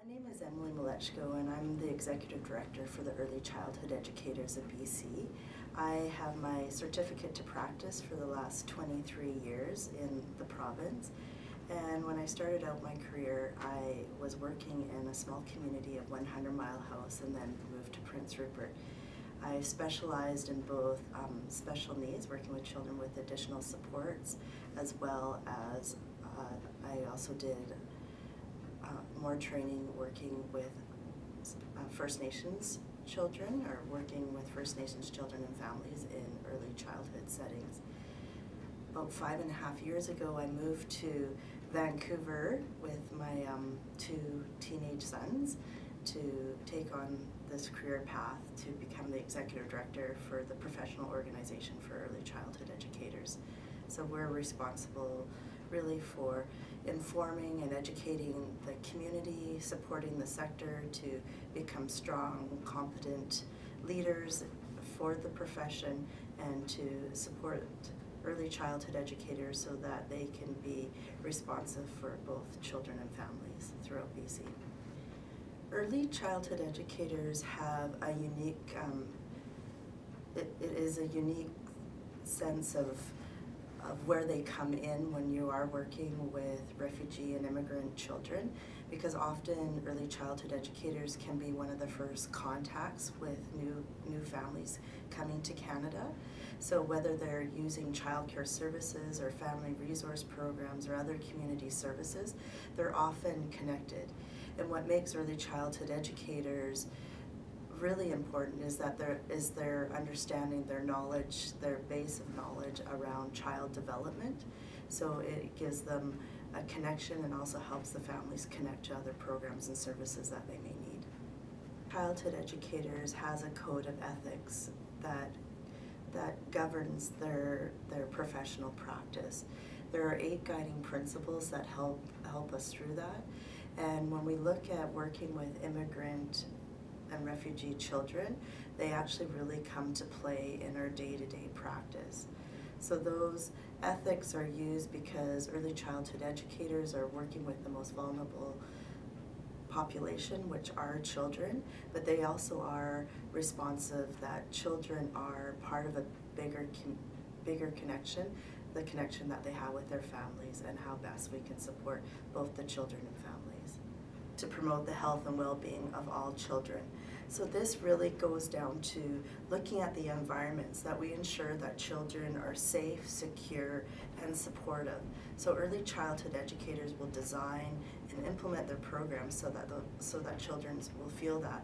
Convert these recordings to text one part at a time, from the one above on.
My name is Emily Malechko and I'm the Executive Director for the Early Childhood Educators of BC. I have my certificate to practice for the last 23 years in the province, and when I started out my career I was working in a small community of 100 Mile House and then moved to Prince Rupert. I specialized in both special needs, working with children with additional supports, as well as I also did more training working with First Nations children, or working with First Nations children and families in early childhood settings. About 5.5 years ago I moved to Vancouver with my two teenage sons to take on this career path to become the Executive Director for the professional organization for early childhood educators. So we're responsible really for informing and educating the community, supporting the sector to become strong, competent leaders for the profession, and to support early childhood educators so that they can be responsive for both children and families throughout BC. Early childhood educators have a unique, it is a unique sense of where they come in when you are working with refugee and immigrant children, because often early childhood educators can be one of the first contacts with new families coming to Canada. So whether they're using childcare services or family resource programs or other community services, they're often connected. And what makes early childhood educators really important is that their understanding, their knowledge, their base of knowledge around child development. So it gives them a connection and also helps the families connect to other programs and services that they may need. Childhood educators has a code of ethics that governs their professional practice. There are 8 guiding principles that help us through that. And when we look at working with immigrant and refugee children, they actually really come to play in our day-to-day practice. So those ethics are used because early childhood educators are working with the most vulnerable population, which are children, but they also are responsive that children are part of a bigger connection, the connection that they have with their families, and how best we can support both the children and families to promote the health and well-being of all children. So this really goes down to looking at the environments that we ensure that children are safe, secure, and supportive. So early childhood educators will design and implement their programs so that children will feel that.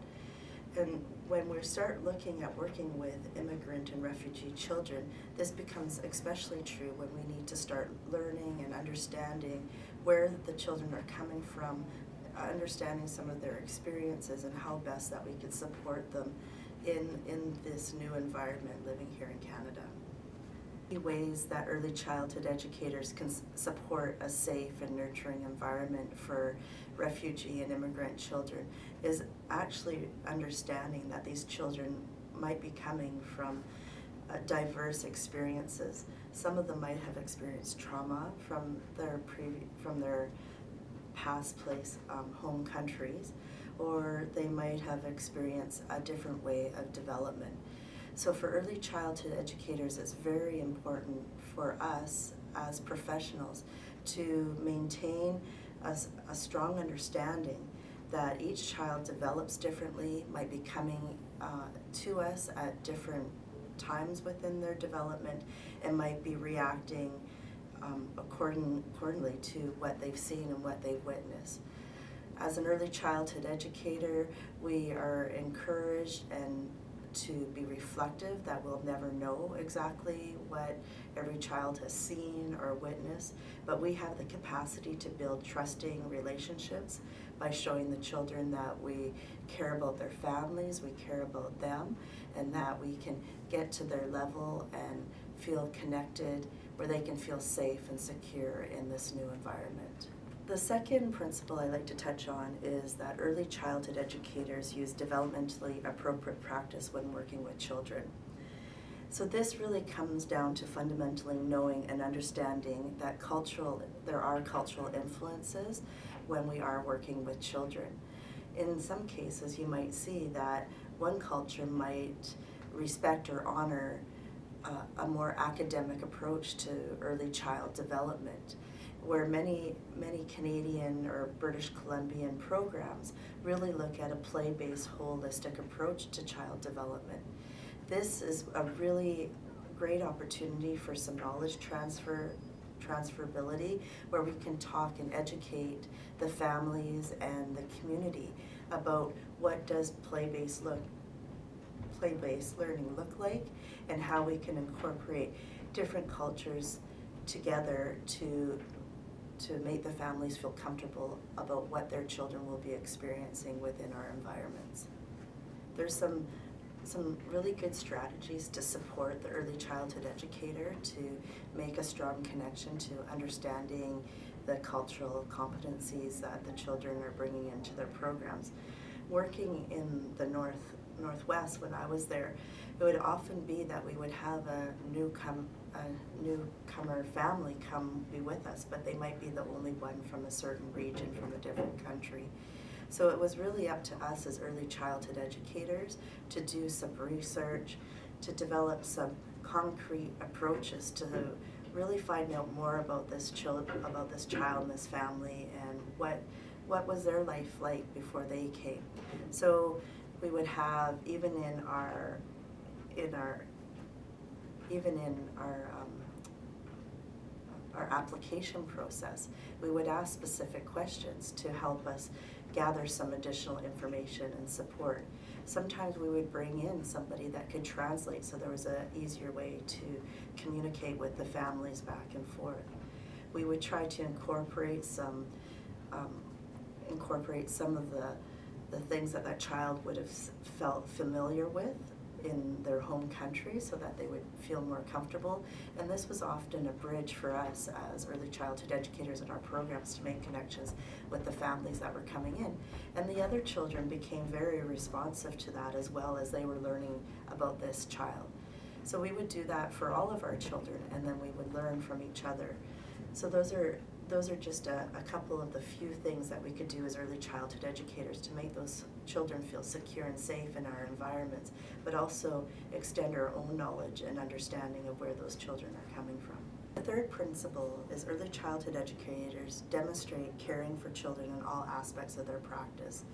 And when we start looking at working with immigrant and refugee children, this becomes especially true when we need to start learning and understanding where the children are coming from, understanding some of their experiences and how best that we can support them in this new environment living here in Canada. Ways that early childhood educators can support a safe and nurturing environment for refugee and immigrant children is actually understanding that these children might be coming from diverse experiences. Some of them might have experienced trauma from their past place, home countries, or they might have experienced a different way of development. So for early childhood educators, it's very important for us as professionals to maintain a strong understanding that each child develops differently, might be coming to us at different times within their development, and might be reacting accordingly to what they've seen and what they've witnessed. As an early childhood educator, we are encouraged and to be reflective that we'll never know exactly what every child has seen or witnessed, but we have the capacity to build trusting relationships by showing the children that we care about their families, we care about them, and that we can get to their level and feel connected, where they can feel safe and secure in this new environment. The second principle I like to touch on is that early childhood educators use developmentally appropriate practice when working with children. So this really comes down to fundamentally knowing and understanding that there are cultural influences when we are working with children. in some cases you might see that one culture might respect or honor a more academic approach to early child development, where many Canadian or British Columbian programs really look at a play-based holistic approach to child development. This is a really great opportunity for some knowledge transferability, where we can talk and educate the families and the community about what does play-based learning look like, and how we can incorporate different cultures together to make the families feel comfortable about what their children will be experiencing within our environments. There's some really good strategies to support the early childhood educator to make a strong connection to understanding the cultural competencies that the children are bringing into their programs. Working in the Northwest, when I was there, it would often be that we would have a newcomer family come be with us, but they might be the only one from a certain region, from a different country. So it was really up to us as early childhood educators to do some research, to develop some concrete approaches to really find out more about this child and this family, and what was their life like before they came. So we would have, even in our application process, we would ask specific questions to help us gather some additional information and support. Sometimes we would bring in somebody that could translate, so there was an easier way to communicate with the families back and forth. We would try to incorporate some of the things that child would have felt familiar with in their home country, so that they would feel more comfortable. And this was often a bridge for us as early childhood educators in our programs to make connections with the families that were coming in. And the other children became very responsive to that, as well as they were learning about this child. So we would do that for all of our children, and then we would learn from each other. So those are just a couple of the few things that we could do as early childhood educators to make those children feel secure and safe in our environments, but also extend our own knowledge and understanding of where those children are coming from. The third principle is early childhood educators demonstrate caring for children in all aspects of their practice.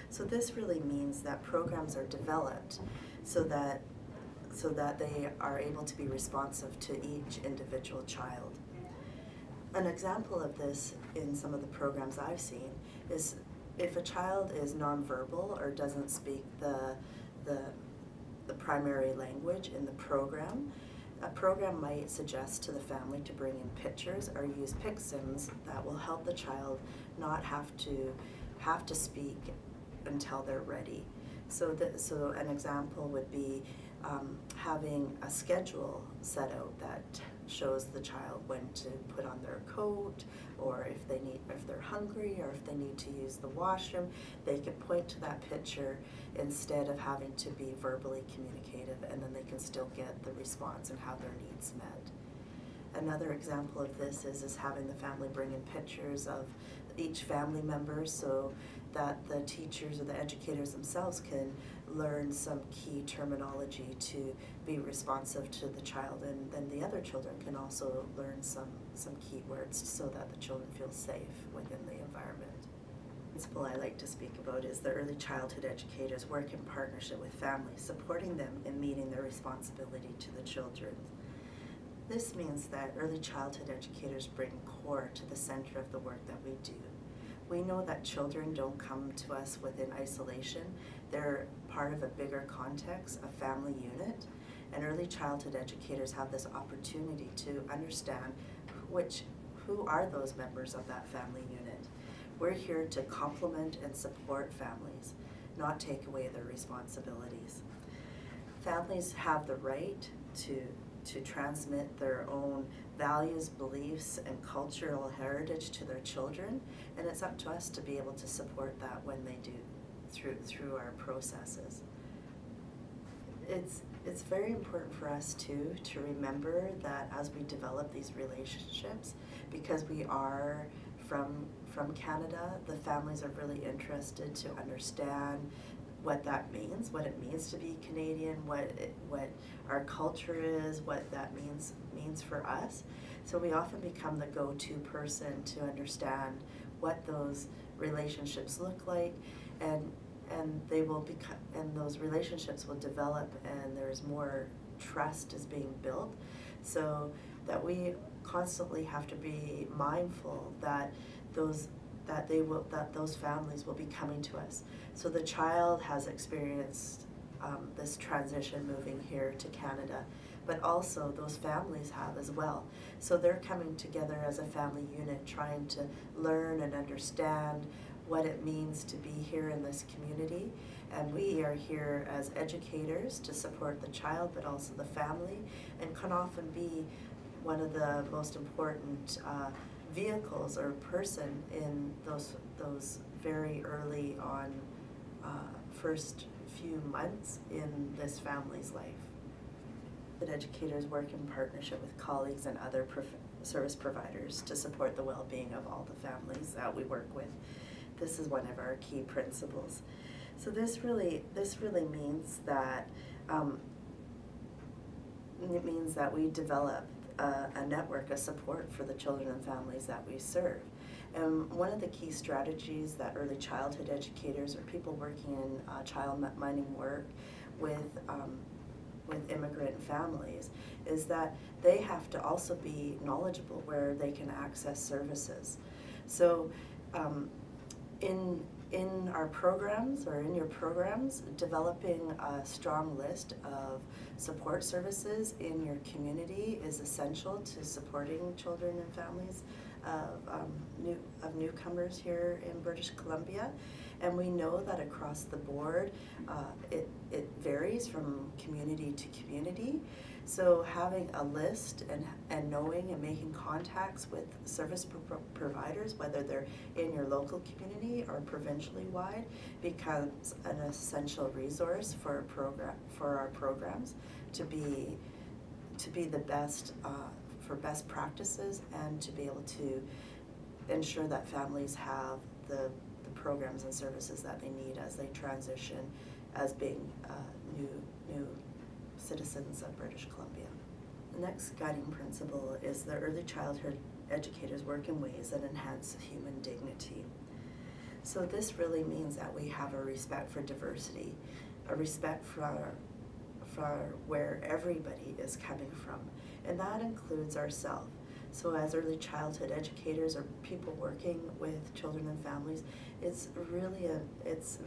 So this really means that programs are developed so that they are able to be responsive to each individual child. An example of this in some of the programs I've seen is if a child is nonverbal or doesn't speak the primary language in the program, a program might suggest to the family to bring in pictures or use pic sims that will help the child not have to speak until they're ready. So an example would be having a schedule set out that shows the child when to put on their coat, or if they're hungry, or if they need to use the washroom, they can point to that picture instead of having to be verbally communicative, and then they can still get the response and have their needs met. Another example of this is having the family bring in pictures of each family member, so that the teachers or the educators themselves can learn some key terminology to be responsive to the child, and then the other children can also learn some key words so that the children feel safe within the environment. The principle I like to speak about is the early childhood educators work in partnership with families, supporting them in meeting their responsibility to the children. This means that early childhood educators bring core to the center of the work that we do. We know that children don't come to us within isolation. They're part of a bigger context, a family unit, and early childhood educators have this opportunity to understand who are those members of that family unit. We're here to complement and support families, not take away their responsibilities. Families have the right to transmit their own values, beliefs, and cultural heritage to their children, and it's up to us to be able to support that when they do through our processes. It's very important for us too to remember that as we develop these relationships, because we are from Canada. The families are really interested to understand what that means, what it means to be Canadian, what our culture is, what that means for us. So we often become the go-to person to understand what those relationships look like, and they will become, and those relationships will develop, and there's more trust is being built, so that we constantly have to be mindful that those families will be coming to us. So the child has experienced this transition moving here to Canada, but also those families have as well. So they're coming together as a family unit, trying to learn and understand what it means to be here in this community. And we are here as educators to support the child, but also the family, and can often be one of the most important vehicles or person in those very early on first few months in this family's life. That educators work in partnership with colleagues and other service providers to support the well-being of all the families that we work with. This is one of our key principles. So this really means that we develop a network of support for the children and families that we serve. And one of the key strategies that early childhood educators or people working in child minding work with immigrant families is that they have to also be knowledgeable where they can access services. So in our programs, or in your programs, developing a strong list of support services in your community is essential to supporting children and families of newcomers here in British Columbia. And we know that across the board, it varies from community to community. So having a list and knowing and making contacts with service providers, whether they're in your local community or provincially wide, becomes an essential resource for our programs to be the best for best practices, and to be able to ensure that families have the programs and services that they need as they transition as being new citizens of British Columbia. The next guiding principle is the early childhood educators work in ways that enhance human dignity. So this really means that we have a respect for diversity, a respect for where everybody is coming from, and that includes ourselves. So as early childhood educators or people working with children and families, it's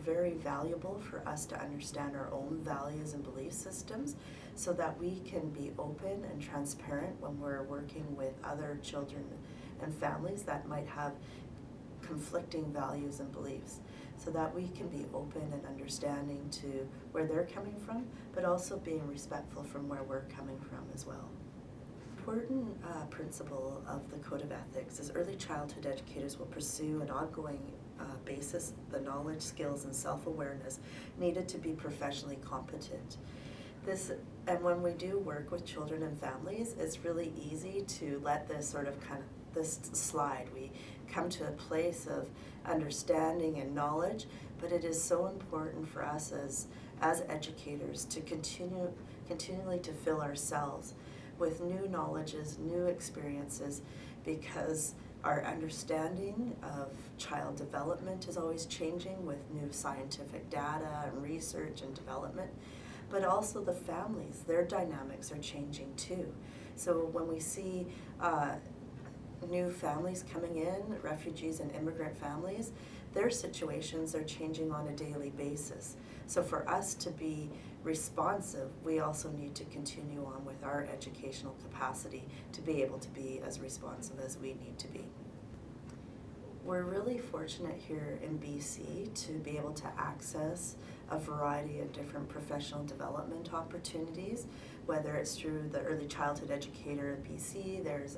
very valuable for us to understand our own values and belief systems so that we can be open and transparent when we're working with other children and families that might have conflicting values and beliefs, so that we can be open and understanding to where they're coming from, but also being respectful from where we're coming from as well. Important principle of the Code of Ethics is early childhood educators will pursue an ongoing basis the knowledge, skills, and self-awareness needed to be professionally competent. And when we do work with children and families, it's really easy to let this this slide. We come to a place of understanding and knowledge, but it is so important for us as educators to continually to fill ourselves with new knowledges, new experiences, because our understanding of child development is always changing with new scientific data and research and development, but also the families, their dynamics are changing too. So when we see new families coming in, refugees and immigrant families, their situations are changing on a daily basis. So for us to be responsive, we also need to continue on with our educational capacity to be able to be as responsive as we need to be. We're really fortunate here in BC to be able to access a variety of different professional development opportunities, whether it's through the Early Childhood Educator of BC, there's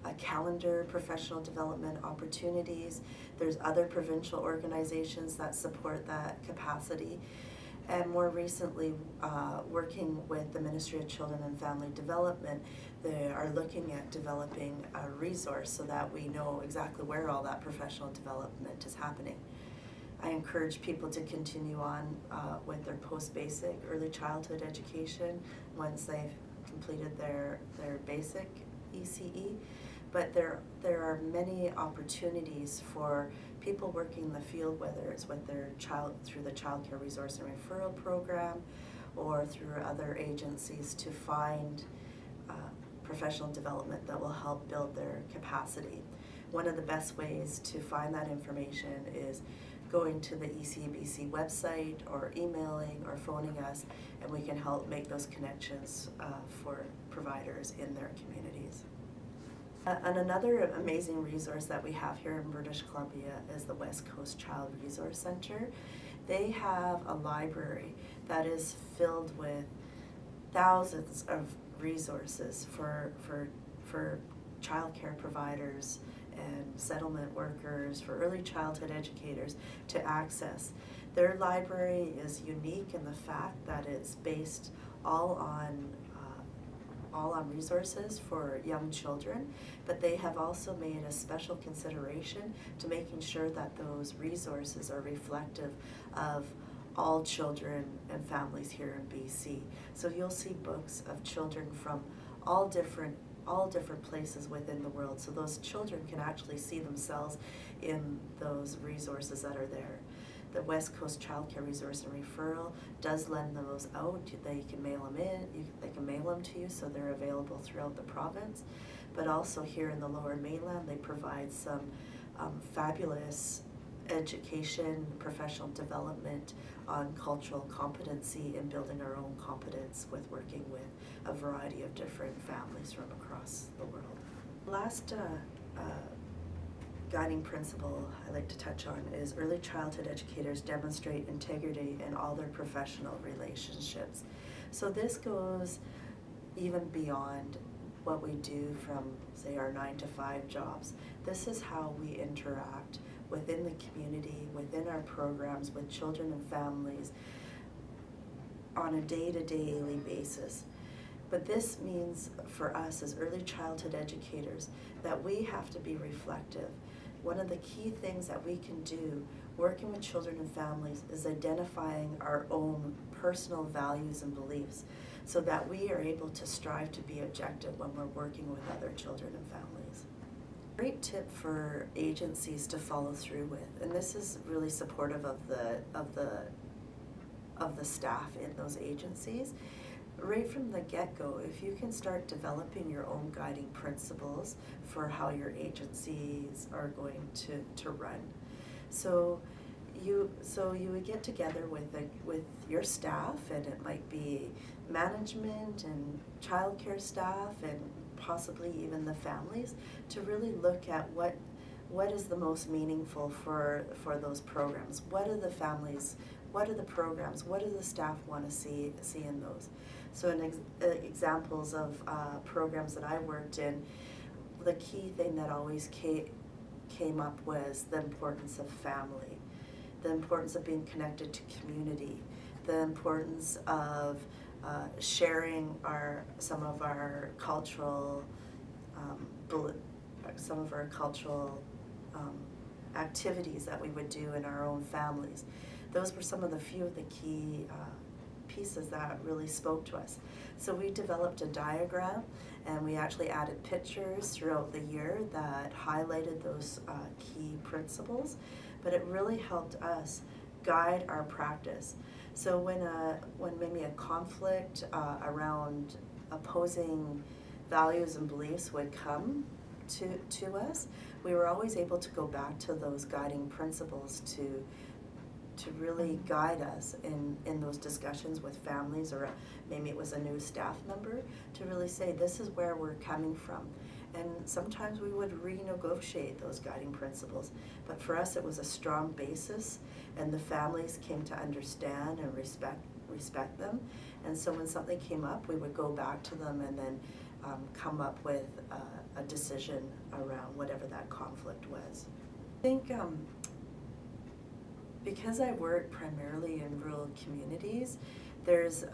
a calendar professional development opportunities, there's other provincial organizations that support that capacity. And more recently, working with the Ministry of Children and Family Development, they are looking at developing a resource so that we know exactly where all that professional development is happening. I encourage people to continue on with their post-basic early childhood education once they've completed their basic ECE. But there are many opportunities for people working in the field, whether it's with their child through the Child Care Resource and Referral Program or through other agencies, to find professional development that will help build their capacity. One of the best ways to find that information is going to the ECBC website or emailing or phoning us, and we can help make those connections for providers in their communities. And another amazing resource that we have here in British Columbia is the West Coast Child Resource Centre. They have a library that is filled with thousands of resources for childcare providers and settlement workers, for early childhood educators to access. Their library is unique in the fact that it's based all on resources for young children, but they have also made a special consideration to making sure that those resources are reflective of all children and families here in BC. So you'll see books of children from all different places within the world, so those children can actually see themselves in those resources that are there. The West Coast Child Care Resource and Referral does lend those out. They can mail them in, they can mail them to you, so they're available throughout the province. But also here in the Lower Mainland, they provide some fabulous education, professional development on cultural competency and building our own competence with working with a variety of different families from across the world. Last guiding principle I like to touch on is early childhood educators demonstrate integrity in all their professional relationships. So this goes even beyond what we do from, say, our 9-to-5 jobs. This is how we interact within the community, within our programs, with children and families on a day-to-daily basis. But this means for us as early childhood educators that we have to be reflective. One of the key things that we can do working with children and families is identifying our own personal values and beliefs so that we are able to strive to be objective when we're working with other children and families. Great tip for agencies to follow through with, and this is really supportive of the staff in those agencies. Right from the get-go, if you can start developing your own guiding principles for how your agencies are going to run. So you would get together with your staff, and it might be management and childcare staff and possibly even the families, to really look at what is the most meaningful for those programs. What are the families, what are the programs, what do the staff want to see in those? So examples of programs that I worked in, the key thing that always came up was the importance of family, the importance of being connected to community, the importance of sharing some of our cultural activities that we would do in our own families. Those were some of the few of the key pieces that really spoke to us. So we developed a diagram, and we actually added pictures throughout the year that highlighted those key principles, but it really helped us guide our practice. So when maybe a conflict around opposing values and beliefs would come to us, we were always able to go back to those guiding principles to really guide us in those discussions with families, or maybe it was a new staff member, to really say, this is where we're coming from. And sometimes we would renegotiate those guiding principles, but for us it was a strong basis, and the families came to understand and respect them. And so when something came up, we would go back to them and then come up with a decision around whatever that conflict was. I think Because I work primarily in rural communities, there's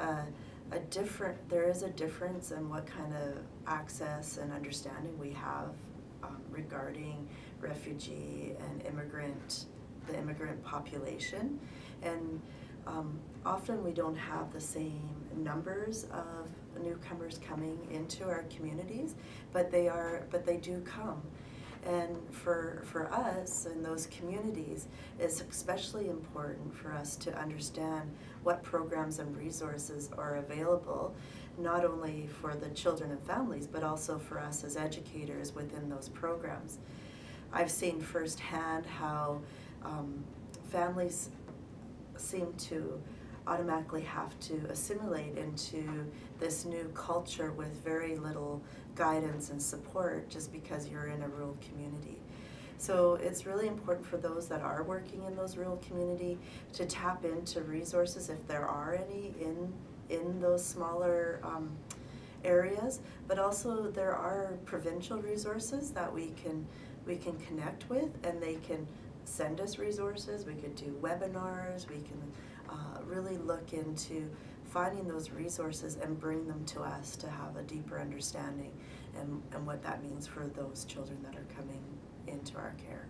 there is a difference in what kind of access and understanding we have regarding refugee and the immigrant population. And often we don't have the same numbers of newcomers coming into our communities, but they do come. And for us in those communities, it's especially important for us to understand what programs and resources are available, not only for the children and families, but also for us as educators within those programs. I've seen firsthand how families seem to automatically have to assimilate into this new culture with very little guidance and support just because you're in a rural community. So it's really important for those that are working in those rural community to tap into resources if there are any in those smaller areas, but also there are provincial resources that we can connect with, and they can send us resources. We could do webinars. We can really look into finding those resources and bring them to us to have a deeper understanding and what that means for those children that are coming into our care.